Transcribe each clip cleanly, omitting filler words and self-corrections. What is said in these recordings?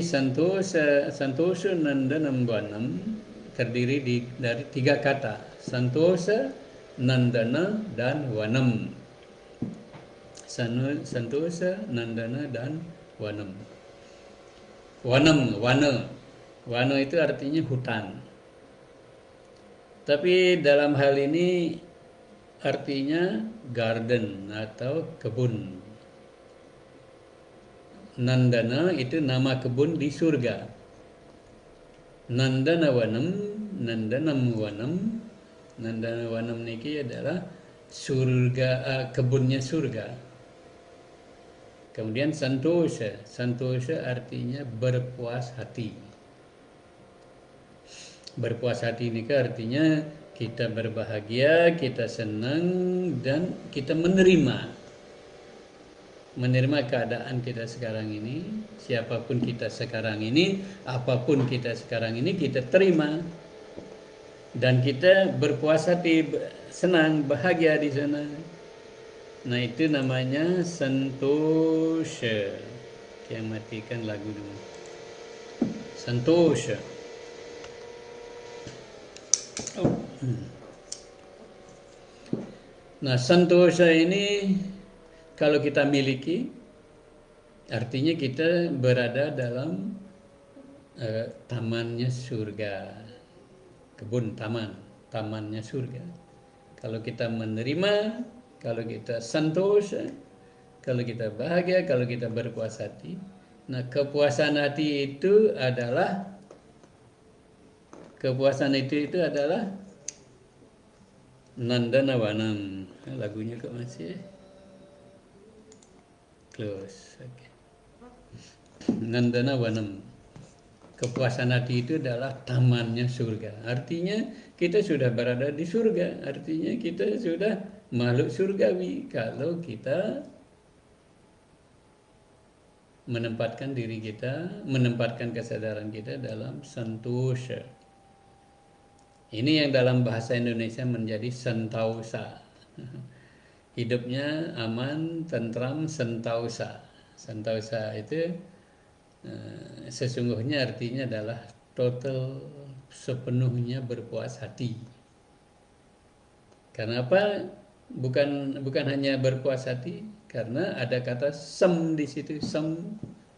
Santosa Nandanam Vanam terdiri dari 3 kata. Santosa, Nandana, dan Vanam. Santosa, Nandana, dan Vanam. Wana itu artinya hutan. Tapi dalam hal ini artinya garden atau kebun. Nandana itu nama kebun di surga. Nandanawanam, Nandanamwanam. Nandanawanam niki adalah surga, kebunnya surga. Kemudian santosa. Santosa artinya berpuas hati. Berpuas hati ini artinya kita berbahagia, kita senang, dan kita menerima keadaan kita sekarang ini. Siapapun kita sekarang ini, apapun kita sekarang ini, kita terima dan kita berpuas hati, senang, bahagia di sana. Nah, itu namanya santosha. Kita matikan lagu dulu. Santosha. Nah, santosha ini kalau kita miliki, artinya kita berada dalam tamannya surga, kebun tamannya surga. Kalau kita menerima, kalau kita santosha, kalau kita bahagia, kalau kita berpuas hati. Nah, kepuasan hati itu adalah Nandanawanam. Lagunya kok masih close. Okay. Nandanawanam. Kepuasan hati itu adalah tamannya surga. Artinya kita sudah berada di surga. Artinya kita sudah makhluk surgawi kalau kita menempatkan diri kita, menempatkan kesadaran kita dalam santosha. Ini yang dalam bahasa Indonesia menjadi sentausa. Hidupnya aman, tentram, sentausa. Sentausa itu sesungguhnya artinya adalah total, sepenuhnya berpuas hati. Karena apa? Bukan hanya berpuas hati, karena ada kata sam di situ,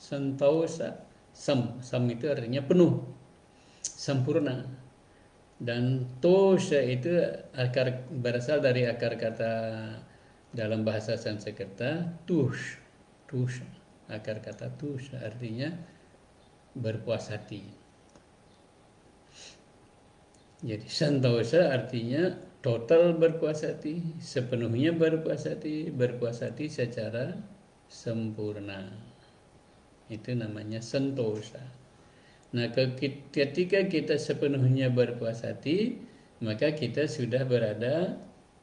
sentausa. Sam itu artinya penuh, sempurna. Dan tosha itu berasal dari akar kata dalam bahasa Sanskerta tush. Akar kata tush artinya berpuas hati. Jadi santosha artinya total berpuas hati, sepenuhnya berpuas hati secara sempurna. Itu namanya santosha. Nah, ketika kita sepenuhnya berpuas hati, maka kita sudah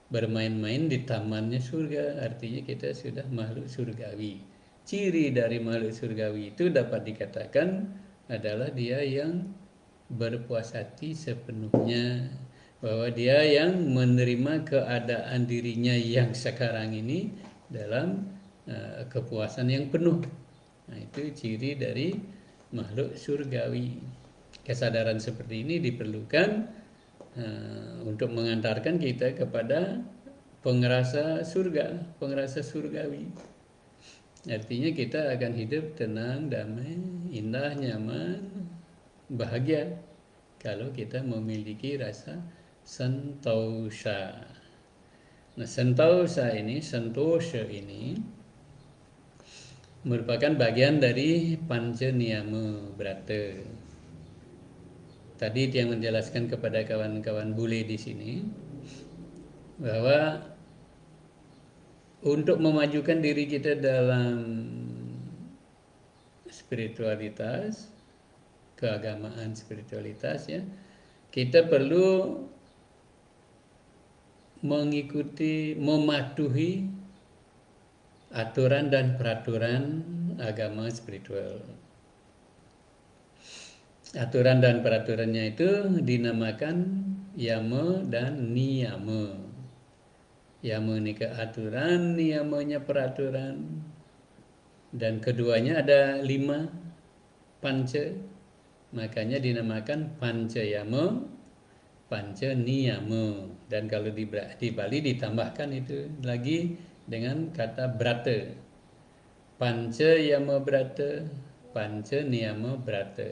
bermain-main di tamannya surga. Artinya kita sudah makhluk surgawi. Ciri dari makhluk surgawi itu dapat dikatakan adalah dia yang berpuas hati sepenuhnya, bahwa dia yang menerima keadaan dirinya yang sekarang ini dalam kepuasan yang penuh. Nah, itu ciri dari makhluk surgawi. Kesadaran seperti ini diperlukan untuk mengantarkan kita kepada pengerasa surga, pengerasa surgawi. Artinya kita akan hidup tenang, damai, indah, nyaman, bahagia kalau kita memiliki rasa santosha. Nah, santosha ini merupakan bagian dari panca niyama brata. Tadi yang menjelaskan kepada kawan-kawan bule di sini bahwa untuk memajukan diri kita dalam spiritualitas, keagamaan spiritualitas ya, kita perlu mematuhi aturan dan peraturan agama spiritual. Aturan dan peraturannya itu dinamakan yama dan niyama. Yama ini ke aturan, niyamanya peraturan. Dan keduanya ada 5. panca, makanya dinamakan pancayama, pancaniyama. Dan kalau di Bali ditambahkan itu lagi dengan kata brata, pancayama brata, pancaniyama brata.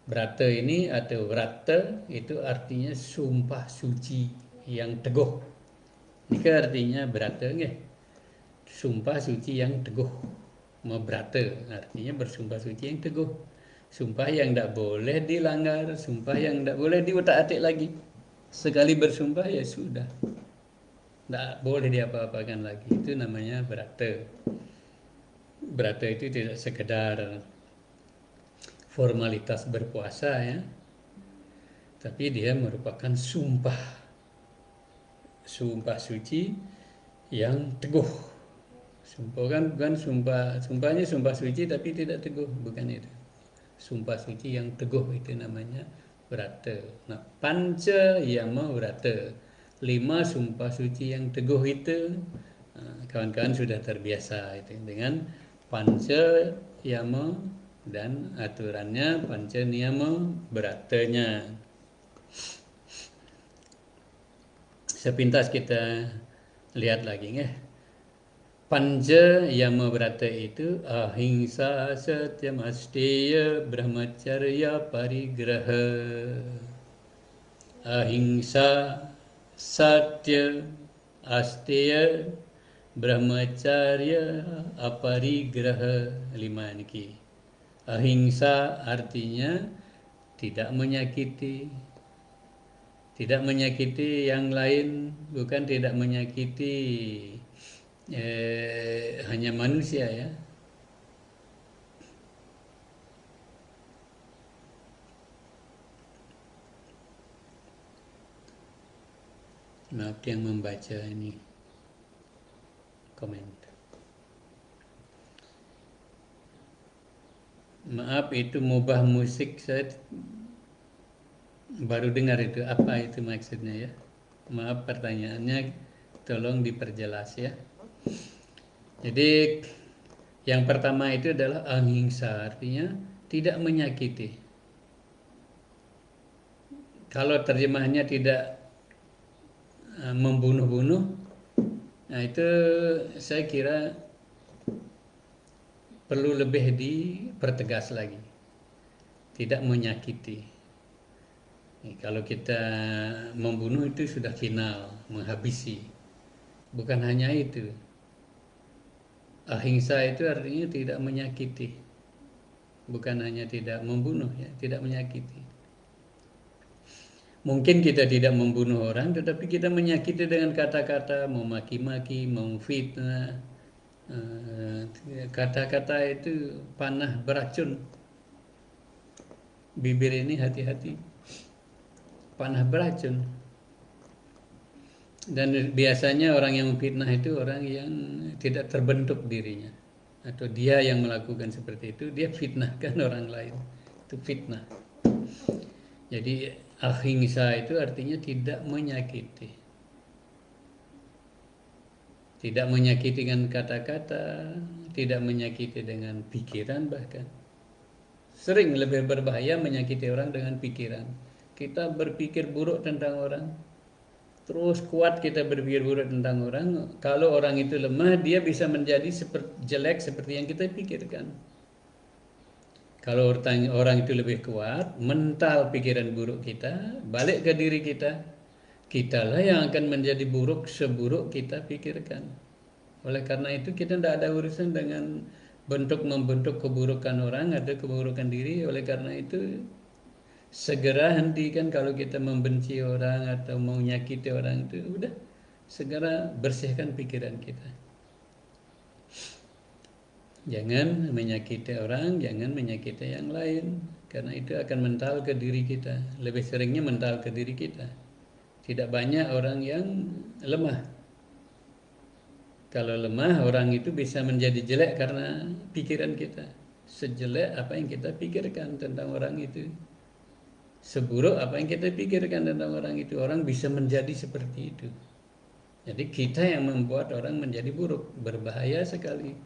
Brata ini atau vrata itu artinya sumpah suci yang teguh. Ini artinya brata nggih. Sumpah suci yang teguh. Mabrata artinya bersumpah suci yang teguh. Sumpah yang tidak boleh dilanggar, sumpah yang tidak boleh diutak-atik lagi. Sekali bersumpah ya sudah, tidak boleh diapa-apakan lagi. Itu namanya brata. Brata itu tidak sekedar formalitas berpuasa ya, tapi dia merupakan sumpah suci yang teguh. Sumpah kan bukan sumpahnya sumpah suci tapi tidak teguh, bukan itu. Sumpah suci yang teguh itu namanya brata. Nah, panca yama brata, 5 sumpah suci yang teguh itu kawan-kawan sudah terbiasa itu dengan panca yama dan aturannya panca niyama bratanya. Sepintas kita lihat lagi ya. Panca yama brata itu ahimsa, satyam, asteya, brahmacharya, parigraha. Ahimsa, satya, asteya, brahmacharya, aparigraha. 5 niki. Ahimsa artinya tidak menyakiti. Tidak menyakiti yang lain, bukan tidak menyakiti hanya manusia ya. Maaf yang membaca ini komen. Maaf itu mubah musik, saya baru dengar itu. Apa itu maksudnya ya? Maaf pertanyaannya, tolong diperjelas ya. Jadi yang pertama itu adalah ahimsa, artinya tidak menyakiti. Kalau terjemahannya tidak membunuh-bunuh, nah itu saya kira perlu lebih dipertegas lagi. Tidak menyakiti. Kalau kita membunuh itu sudah final, menghabisi. Bukan hanya itu. Ahimsa itu artinya tidak menyakiti. Bukan hanya tidak membunuh ya, tidak menyakiti. Mungkin kita tidak membunuh orang, tetapi kita menyakiti dengan kata-kata, memaki-maki, memfitnah. Kata-kata itu panah beracun. Bibir ini hati-hati, panah beracun. Dan biasanya orang yang memfitnah itu orang yang tidak terbentuk dirinya, atau dia yang melakukan seperti itu, dia fitnahkan orang lain. Itu fitnah. Jadi ahimsa itu artinya tidak menyakiti. Tidak menyakiti dengan kata-kata, tidak menyakiti dengan pikiran bahkan. Sering lebih berbahaya menyakiti orang dengan pikiran. Kita berpikir buruk tentang orang, terus kuat kita berpikir buruk tentang orang. Kalau orang itu lemah, dia bisa menjadi jelek seperti yang kita pikirkan. Kalau orang itu lebih kuat, mental pikiran buruk kita balik ke diri kita, kitalah yang akan menjadi buruk seburuk kita pikirkan. Oleh karena itu kita tidak ada urusan dengan membentuk keburukan orang atau keburukan diri. Oleh karena itu segera hentikan kalau kita membenci orang atau mau nyakiti orang itu, udah segera bersihkan pikiran kita. Jangan menyakiti orang, jangan menyakiti yang lain, karena itu akan mental ke diri kita. Lebih seringnya mental ke diri kita. Tidak banyak orang yang lemah. Kalau lemah, orang itu bisa menjadi jelek karena pikiran kita. Sejelek apa yang kita pikirkan tentang orang itu, seburuk apa yang kita pikirkan tentang orang itu, orang bisa menjadi seperti itu. Jadi kita yang membuat orang menjadi buruk, berbahaya sekali.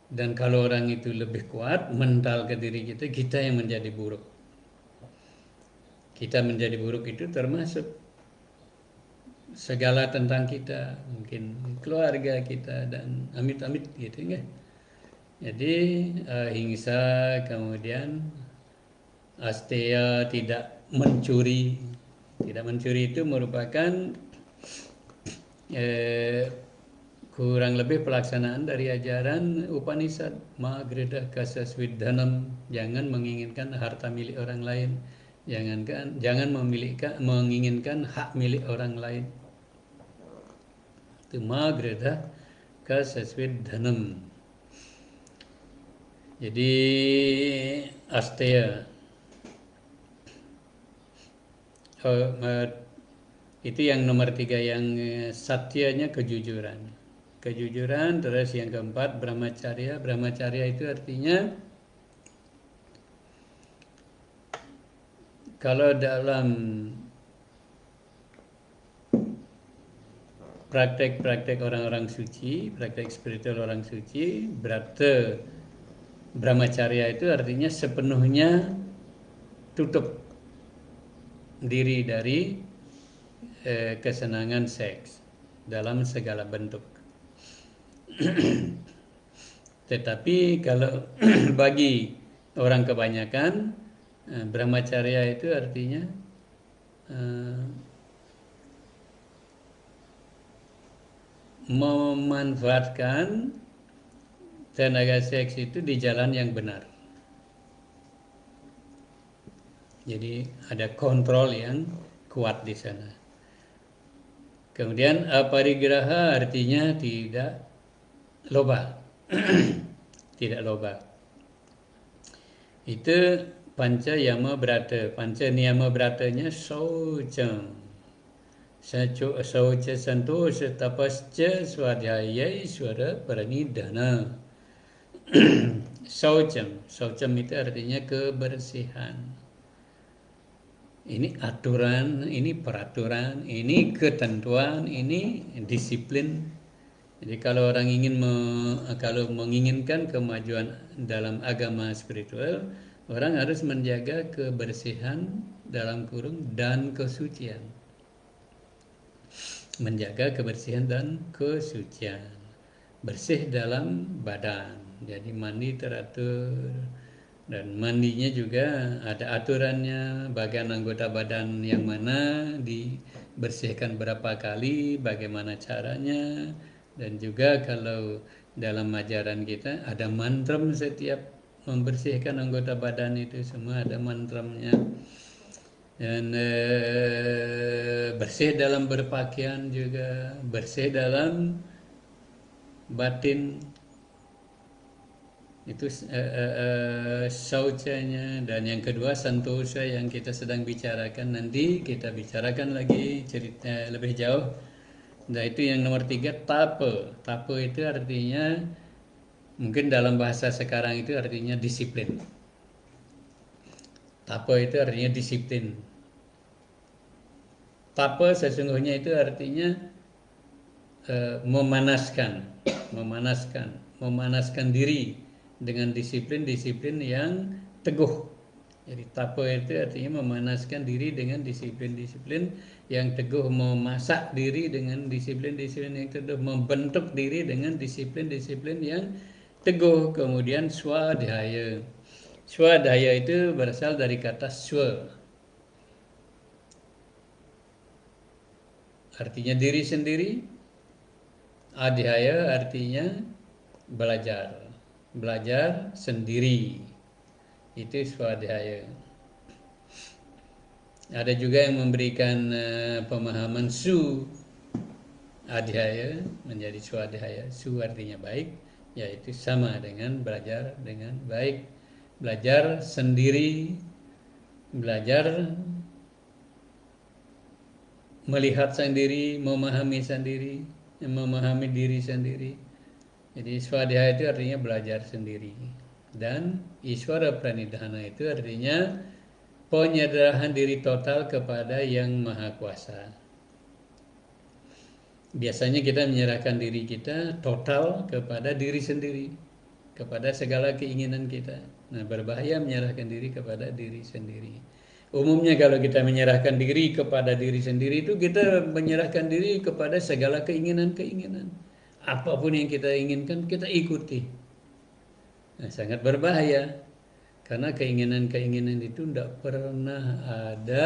Dan kalau orang itu lebih kuat mental ke diri kita, kita yang menjadi buruk. Kita menjadi buruk itu termasuk segala tentang kita, mungkin keluarga kita dan amit-amit gitu enggak. Jadi hingsa, kemudian asteya, tidak mencuri. Tidak mencuri itu merupakan eh, kurang lebih pelaksanaan dari ajaran Upanishad, ma greda kasaswidhanam, jangan menginginkan harta milik orang lain, jangan menginginkan hak milik orang lain. Itu ma greda kasaswidhanam. Jadi asteya itu yang nomor 3, yang satyanya kejujuran. Kejujuran. Terus yang keempat brahmacharya. Brahmacharya itu artinya kalau dalam praktek-praktek orang-orang suci, praktek spiritual orang suci, berarti brahmacharya itu artinya sepenuhnya tutup diri dari kesenangan seks dalam segala bentuk. Tetapi kalau bagi orang kebanyakan, brahmacharya itu artinya memanfaatkan tenaga seks itu di jalan yang benar. Jadi ada kontrol yang kuat di sana. Kemudian aparigraha artinya tidak loba. Tidak loba. Itu panca yama brata. Panca niyama bratanya saucam. Sauca santosha tapasca swadhyaya iswara paranidhana. Saucam. Saucam itu artinya kebersihan. Ini aturan, ini peraturan, ini ketentuan, ini disiplin. Jadi kalau orang kalau menginginkan kemajuan dalam agama spiritual, orang harus menjaga kebersihan dalam kurung dan kesucian. Menjaga kebersihan dan kesucian. Bersih dalam badan. Jadi mandi teratur. Dan mandinya juga ada aturannya, bagian anggota badan yang mana dibersihkan berapa kali, bagaimana caranya. Dan juga kalau dalam ajaran kita ada mantra setiap membersihkan anggota badan, itu semua ada mantramnya. Dan bersih dalam berpakaian juga, bersih dalam batin. Itu saucanya. Dan yang kedua santosa yang kita sedang bicarakan, nanti kita bicarakan lagi cerita lebih jauh. Nah itu yang nomor 3, tape. Tape itu artinya, mungkin dalam bahasa sekarang itu artinya disiplin. Tape itu artinya disiplin. Tape sesungguhnya itu artinya memanaskan diri dengan disiplin-disiplin yang teguh. Jadi tapo itu artinya memanaskan diri dengan disiplin-disiplin yang teguh, memasak diri dengan disiplin-disiplin yang teguh, membentuk diri dengan disiplin-disiplin yang teguh. Kemudian swadhyaya. Swadhyaya itu berasal dari kata swa, artinya diri sendiri. Adhyaya artinya belajar. Belajar sendiri, itu swadhyaya. Ada juga yang memberikan pemahaman su adhyaya menjadi swadhyaya. Su artinya baik, yaitu sama dengan belajar dengan baik. Belajar sendiri, belajar melihat sendiri, memahami sendiri, memahami diri sendiri. Jadi swadhyaya itu artinya belajar sendiri. Dan Iswara Pranidhana itu artinya penyerahan diri total kepada Yang Maha Kuasa. Biasanya kita menyerahkan diri kita total kepada diri sendiri. kepada segala keinginan kita. Nah, berbahaya menyerahkan diri kepada diri sendiri. Umumnya kalau kita menyerahkan diri kepada diri sendiri itu kita menyerahkan diri kepada segala keinginan-keinginan. Apapun yang kita inginkan kita ikuti. Nah, sangat berbahaya karena keinginan-keinginan itu tidak pernah ada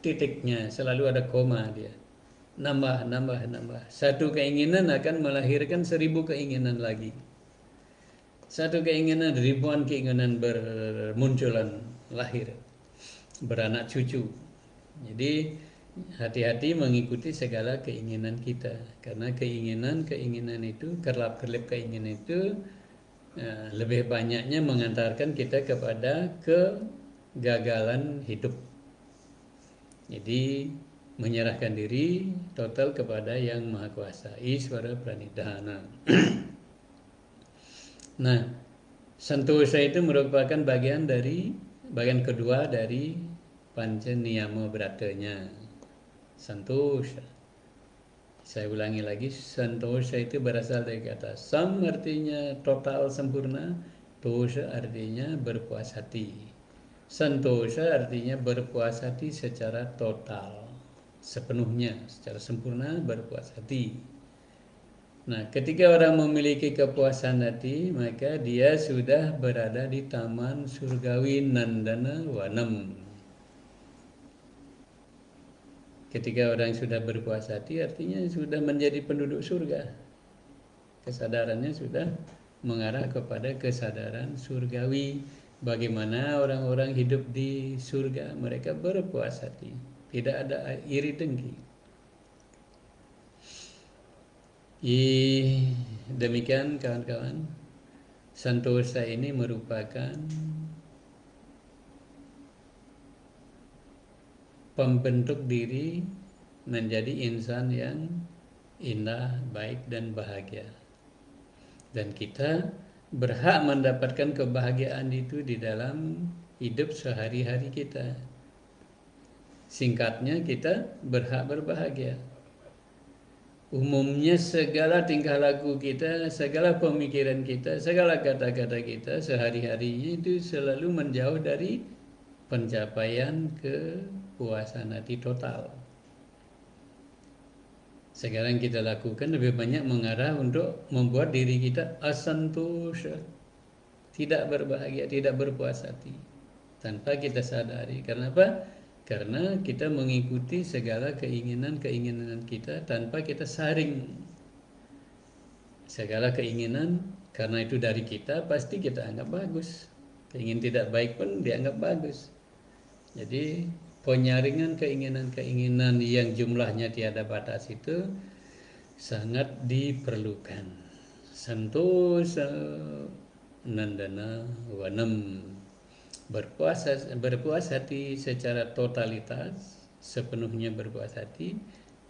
titiknya, selalu ada koma dia. Nambah, nambah, nambah. Satu keinginan akan melahirkan 1000 keinginan lagi. Satu keinginan, ribuan keinginan bermunculan, lahir, beranak cucu. Jadi hati-hati mengikuti segala keinginan kita, karena keinginan itu, kerlap-kerlip keinginan itu lebih banyaknya mengantarkan kita kepada kegagalan hidup. Jadi menyerahkan diri total kepada Yang Maha Kuasa, Iswara Pranidhana. Nah, santosa itu merupakan bagian kedua dari panca niyama bratanya. Santosa. Saya ulangi lagi, santosa itu berasal dari kata sam, artinya total sempurna, tosa artinya berpuas hati. Santosa artinya berpuas hati secara total, sepenuhnya, secara sempurna berpuas hati. Nah, ketika orang memiliki kepuasan hati, maka dia sudah berada di taman surgawi Nandana Wanam. Ketika orang sudah berpuas hati, artinya sudah menjadi penduduk surga. Kesadarannya sudah mengarah kepada kesadaran surgawi. Bagaimana orang-orang hidup di surga, mereka berpuas hati, tidak ada iri dengki. Demikian kawan-kawan, santosa ini merupakan pembentuk diri menjadi insan yang indah, baik dan bahagia. Dan kita berhak mendapatkan kebahagiaan itu di dalam hidup sehari-hari kita. Singkatnya, kita berhak berbahagia. Umumnya segala tingkah laku kita, segala pemikiran kita, segala kata-kata kita sehari-harinya itu selalu menjauh dari pencapaian kepuasan hati total. Sekarang kita lakukan lebih banyak mengarah untuk membuat diri kita asantosa, tidak berbahagia, tidak berpuas hati, tanpa kita sadari. Kenapa? Karena kita mengikuti segala keinginan-keinginan kita tanpa kita saring. Segala keinginan, karena itu dari kita, pasti kita anggap bagus. Keingin tidak baik pun dianggap bagus. Jadi penyaringan keinginan-keinginan yang jumlahnya tiada batas itu sangat diperlukan. Santosa Nandana Wanam. Berpuas hati secara totalitas, sepenuhnya berpuas hati,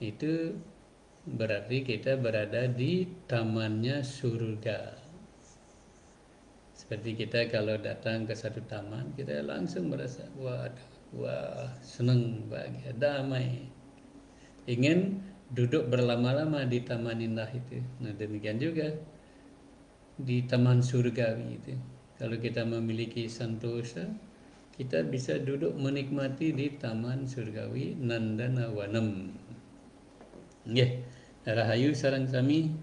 itu berarti kita berada di tamannya surga. Seperti kita kalau datang ke satu taman, kita langsung merasa wah, senang, bahagia, damai, ingin duduk berlama-lama di taman indah itu. Nah, demikian juga di taman surgawi itu. Kalau kita memiliki santosa, kita bisa duduk menikmati di taman surgawi Nandana Wanam. Nggih, rahayu sareng sami